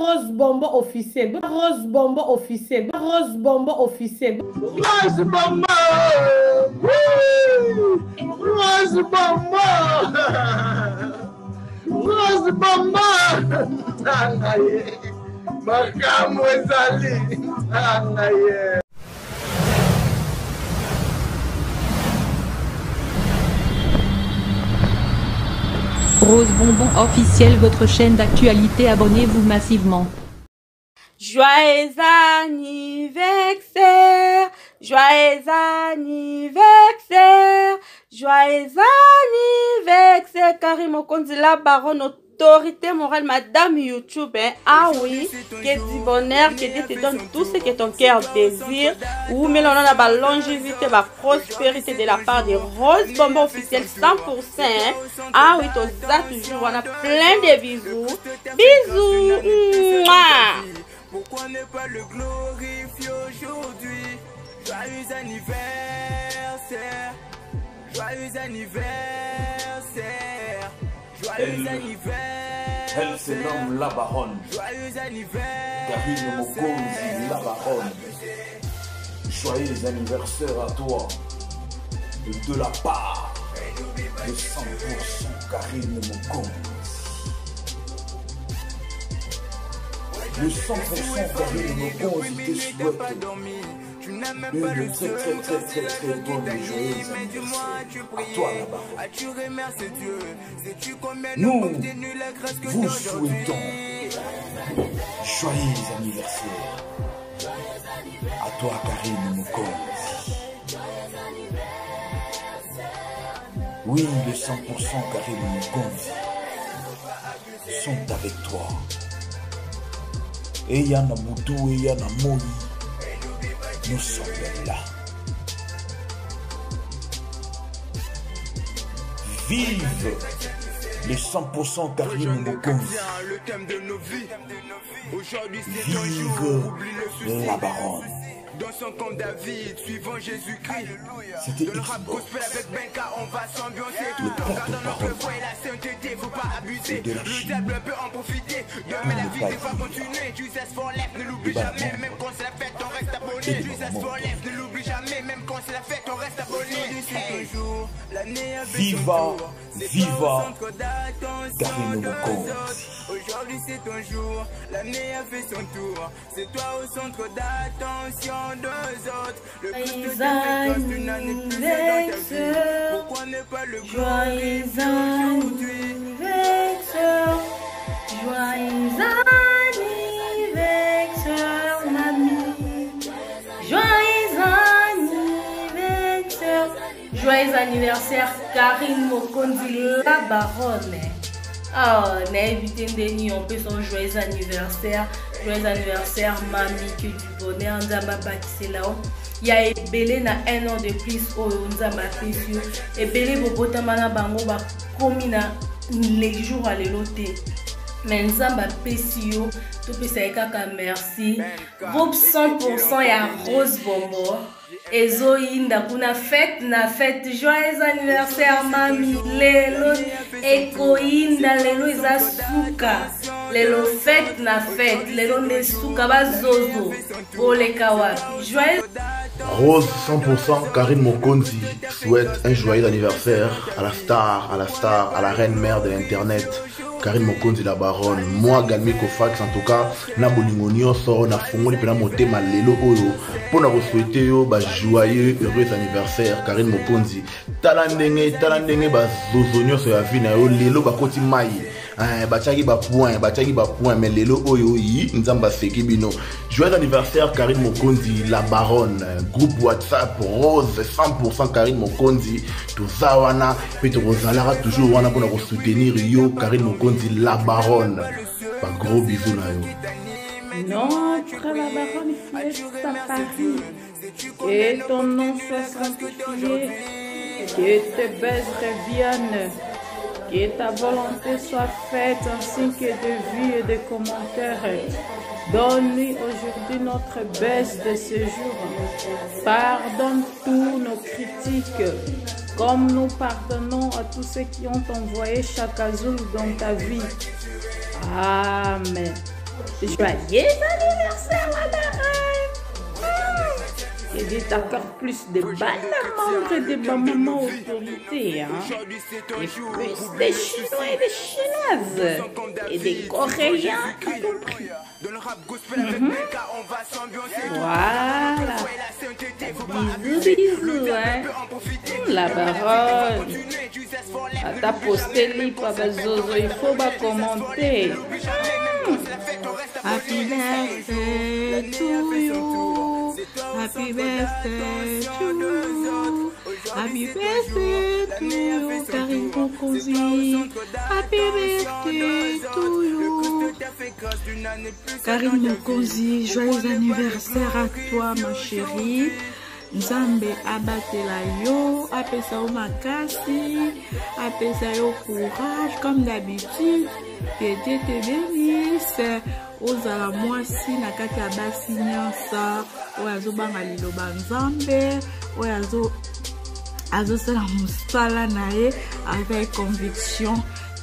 Rose Bombo officiel. Rose Bombo officiel. Rose Bombo officiel. Rose Bombo. Rose Bombo. Rose Bombo. Makamu ezali. Rose Bonbon officiel, votre chaîne d'actualité, abonnez-vous massivement. Joyeux anniversaire, joyeux anniversaire, joyeux anniversaire, Karim Okonzi la baronne autorité morale, madame YouTube, hein? Ah oui, que du bonheur, que Dieu te donne tout ce que ton cœur désire. Ou mais l'on a la longévité, la prospérité de la part de Rose Bonbon officiel 100%. Hein? Ah oui, tout ça toujours, on a plein de bisous. Bisous. Mouah. Pourquoi ne pas le glorifier aujourd'hui? Joyeux anniversaire, joyeux anniversaire, joyeux anniversaire. Elle se nomme la baronne. Joyeux anniversaire. Karine Mokonzi, la baronne. Joyeux anniversaire à toi. De la part de 100% Karine Mokonzi. Le 100% Karine Mokonzi te souhaite une très bonne et joyeuse anniversaire à toi là-bas. Nous vous souhaitons joyeux anniversaire à toi Karine Mokonzi. Oui, les 100% Karine Mokonzi sont avec toi. Et Yana Boudou et Yana Moï, nous sommes là. Vive les 100% Karine Mokonzi. Vive la baronne. Dans son camp David, suivant Jésus-Christ. C'était rap gospel avec Benka, on va s'ambiancer. Le porte-parole et la sainteté, faut pas abuser. de la Le Chine. diable peut en profiter. Mais la vie va continuer. Jesus for life, ne l'oublie jamais. Même quand c'est la fête, on reste abonné. Jesus for life, ne l'oublie jamais. Même quand c'est la fête, on reste abonné. Viva, viva Karine Mokonzi. Aujourd'hui c'est ton jour, l'année a fait son tour. C'est toi au centre d'attention deux autres. Le plus de défaites une année de plus dans ta vie. Pourquoi ne pas le Joyeux anniversaire, joyeux anniversaire, mamie. Joyeux anniversaire, joyeux anniversaire, Karine Mokonzi, la baronne. Ah, on a évité de on peut son joyeux anniversaire, mamie, que du bonheur, Nzamba bâtissé là-haut. Il y a Ebele na un an de plus au Nzamba Pesio. Ebele Bobotamana Bango ba komina les jours à l'éloté. Mais Nzamba Pesio, tout peut s'aïkaka merci. Groupe 100% ya Rose Bombo. Ezo inda kuna fête na fête, joyeux anniversaire mami. Lelo eko inda lelo iza suka. Lelo fête na fête, lelo ne suka bazozo. Boleka wapi. Joyeux Rose 100% Karine Mokonzi souhaite un joyeux anniversaire à la star, à la reine mère de l'internet, Karine Mokonzi la baronne. Moi Galmi Kofax en tout cas na bolingo nyonso na fongoli pena motema lelo oyo pona ko souhaiter yo ba joyeux heureux anniversaire Karine Mokonzi. Tala ndenge ba zozo nyonso ya vie na yo lelo bakoti mai. Bachaki ba point mais lelo oyo yi nzamba seki bino. Joyeux anniversaire Karine Mokonzi la baronne. Groupe WhatsApp Rose 100% Karine Mokonzi. Toza wana pe tozalara toujours wana pona ko soutenir yo Karine Mokonzi la baronne. Ba gros bisous na yo. Notre la baronne fiesta Paris, que ton nom soit sanctifié, que tes baises reviennent, que ta volonté soit faite ainsi que de vues et de commentaires. Donne-lui aujourd'hui notre baisse de ce jour. Pardonne tous nos critiques, comme nous pardonnons à tous ceux qui ont envoyé chaque jour dans ta vie. Amen. Joyeux anniversaire, madame. Il dit encore plus de membres et de mamans autorités, hein? Et plus des Chinois et des Chinoises et des Coréens y compris. Voilà. Bisous, bisous, hein? La baronne. T'as posté li, Papa Zozo, il faut pas commenter. Happy birthday to you. Happy birthday to you. Happy birthday to you, Karine Mokonzi. Happy birthday to you. Karine Mokonzi, joyeux anniversaire à toi, ma chérie. Nzambe abatela yo, apesa yo makasi, apesa yo courage, comme d'habitude. Que Dieu te bénisse. Ozala mwasi na kati ya basi nyonso oyo azobanga liloba Nzambe oyo azosala mosala na ye avec conviction.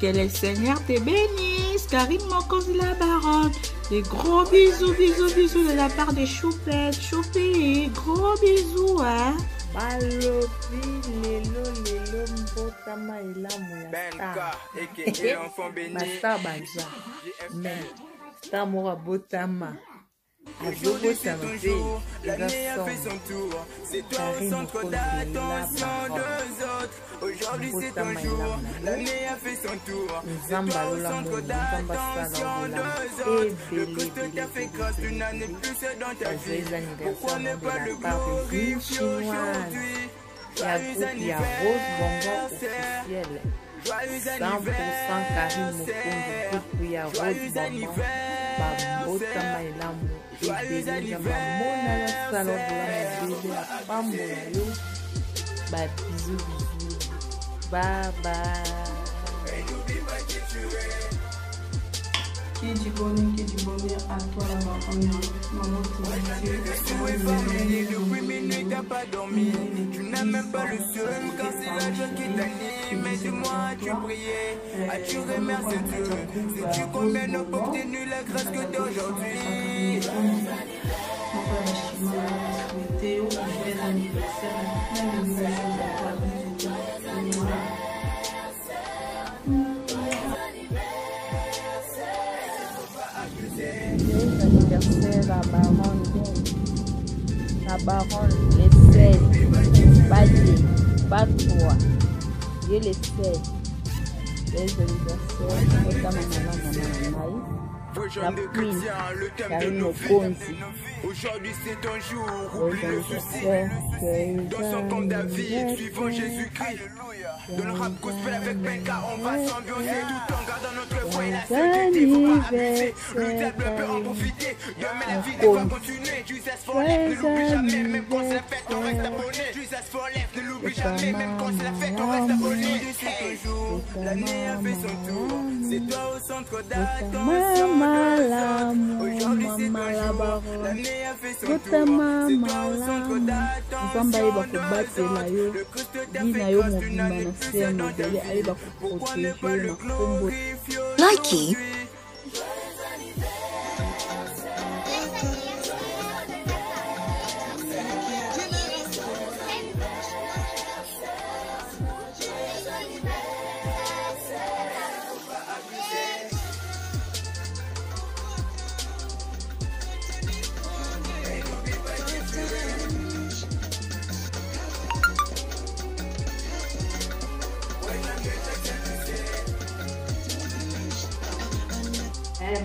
Que le Seigneur te bénisse. Karine Mokonzi la baronne. Des gros bisous, bisous, bisous de la part de Choupette. Choupi, gros bisous, hein. Balobi lelo mbotama elamu ya star baza mais star moko abotama azobotama mpe eza c'est toi au centre d'attention deux autres. Aujourd'hui c'est ton jour, l'année a fait son tour. Nzamba alolambo nzamba sala le coup de ta fait grâce, tu n'en es plus dans ta vie. Pourquoi ne pas le glorifier aujourd'hui? Il y a Rose Bonbon officiel 100% Karine Mokonzi. Il y a Rose Bonbon babotama elamu ebele bamona na salon de la mobile ya pambola yo babizu bizu baba. Qui dit bonheur à toi, la baronne. Maman, depuis minuit, t'as pas dormi. Tu n'as même pas le seum quand c'est la joie qui t'anime. Mais dis-moi, as-tu prié? As-tu remercié Dieu? Sais-tu combien nous ont obtenu la grâce que t'as aujourd'hui? Anniversaire la baronne les 16 pas Dieu, pas toi Dieu les 16 les anniversaires la queen Karine Mokonzi. Aujourd'hui c'est ton jour, oublie le souci. Dans son camp David, suivant Jésus-Christ. Dans le rap gospel avec Benka, on va s'ambiancer tout en gardant notre foi et la sainteté. Faut pas abuser, le diable peut en profiter. Mais la vie va continuer. Jesus for life, ne l'oublie jamais. Même quand c'est la fête, on reste abonné. Jesus for life, ne l'oublie jamais. Même quand c'est la fête, on reste abonné. C'est ton jour, l'année a fait son tour. C'est toi au centre d'attention. Aujourd'hui c'est ton jour, l'année a fait son tour. C'est toi au centre d'attention. Le Christ t'a fait grâce, tu n'en es plus dans ta vie. Pourquoi ne pas le glorifier aujourd'hui?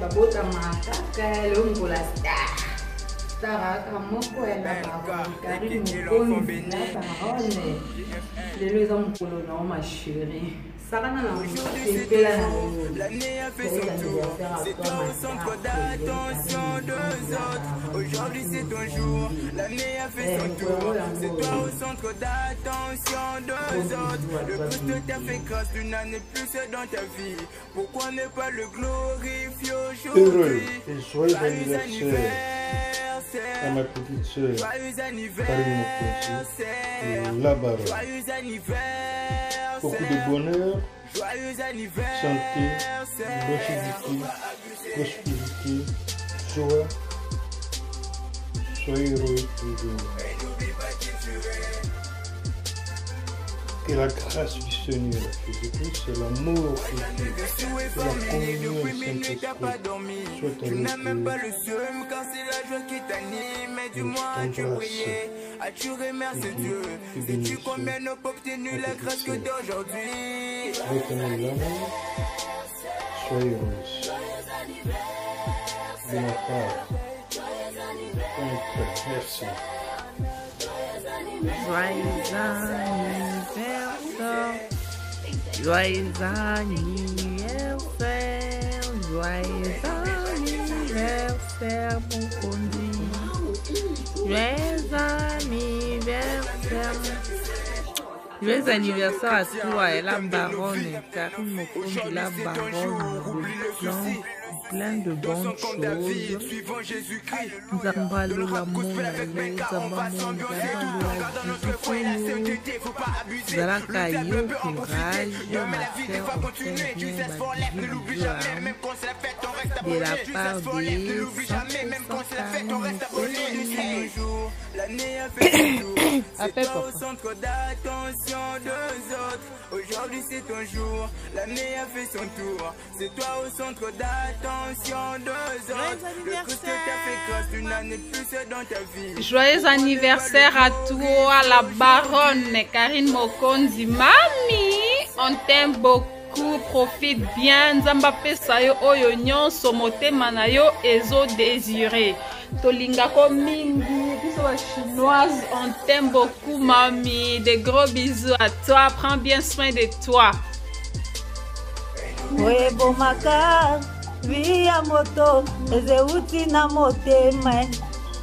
babota mataka longola star moko ya la baronne Karine Mokonzi la baronne lelo eza mokolo na ma chérie sakana na mosepela na l'année a fait son tour, c'est toi au centre d'attention deux autres. Aujourd'hui c'est ton jour, l'année a fait son tour, c'est toi au centre d'attention deux autres. Le Christ t'a fait grâce, tu n'en es plus dans ta vie. Pourquoi ne pas le glorifier aujourd'hui? Et joyeux anniversaire à ma petite soeur Karine Mokonzi, la baronne. Beaucoup de bonheur, santé, longévité, prospérité. joie. Soyez heureux toujours. Que la grâce du Seigneur Jésus-Christ, c'est l'amour de Dieu, c'est la communion du Saint-Esprit soit avec vous. Je t'embrasse. As-tu remercié Dieu? Sais-tu combien on peut obtenir la grâce que d'aujourd'hui? Retenez l'amour, soyez heureux. De ma part, merci. Joyeux anniversaire, joyeux anniversaire, joyeux anniversaire, mon conduit. Joyeux anniversaire. Joyeux anniversaire à toi et la baronne, Karine Mokonzi, la baronne, plein de bonnes choses. Zambalo la mona, Zalaka yo courage, ma sœur, on fait bien de la part de aujourd'hui c'est ton jour, l'année a fait son tour, c'est toi au centre d'attention d'eux autres. Le Christ t'a fait grâce d'une année de plus dans ta vie. Joyeux anniversaire à toi, la baronne Karine Mokonzi. Mami, on t'aime beaucoup, profite bien. Nzamba pesa yo oyo nyonso motema na yo ezo désiré. Tolinga ko mingi, biso wa chinoise, on t'aime beaucoup mami. Des gros bisous à toi, prends bien soin de toi. Oui, bon macar, via moto, ezeuti na motema.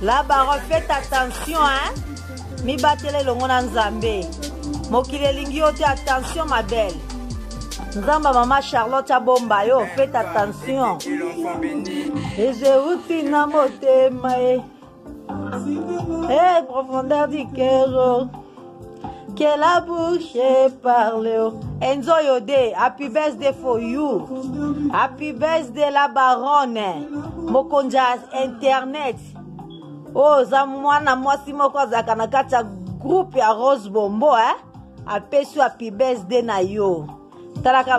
Là-bas, faites attention, hein. Mi batele longo na Nzambe. Mokile lingi yote attention ma belle. Nzamba maman Charlotte Abomba yo, faites attention. Ezeuti na motema. Profondeur du cœur. Que la bouche parle. Enzo Yode, happy birthday for you. Happy birthday la baronne. Mokonzi internet. Oh, za mwana mwasi moko zaka na kati ya groupe ya Rose Bombo, apesi happy birthday na yo. Talaka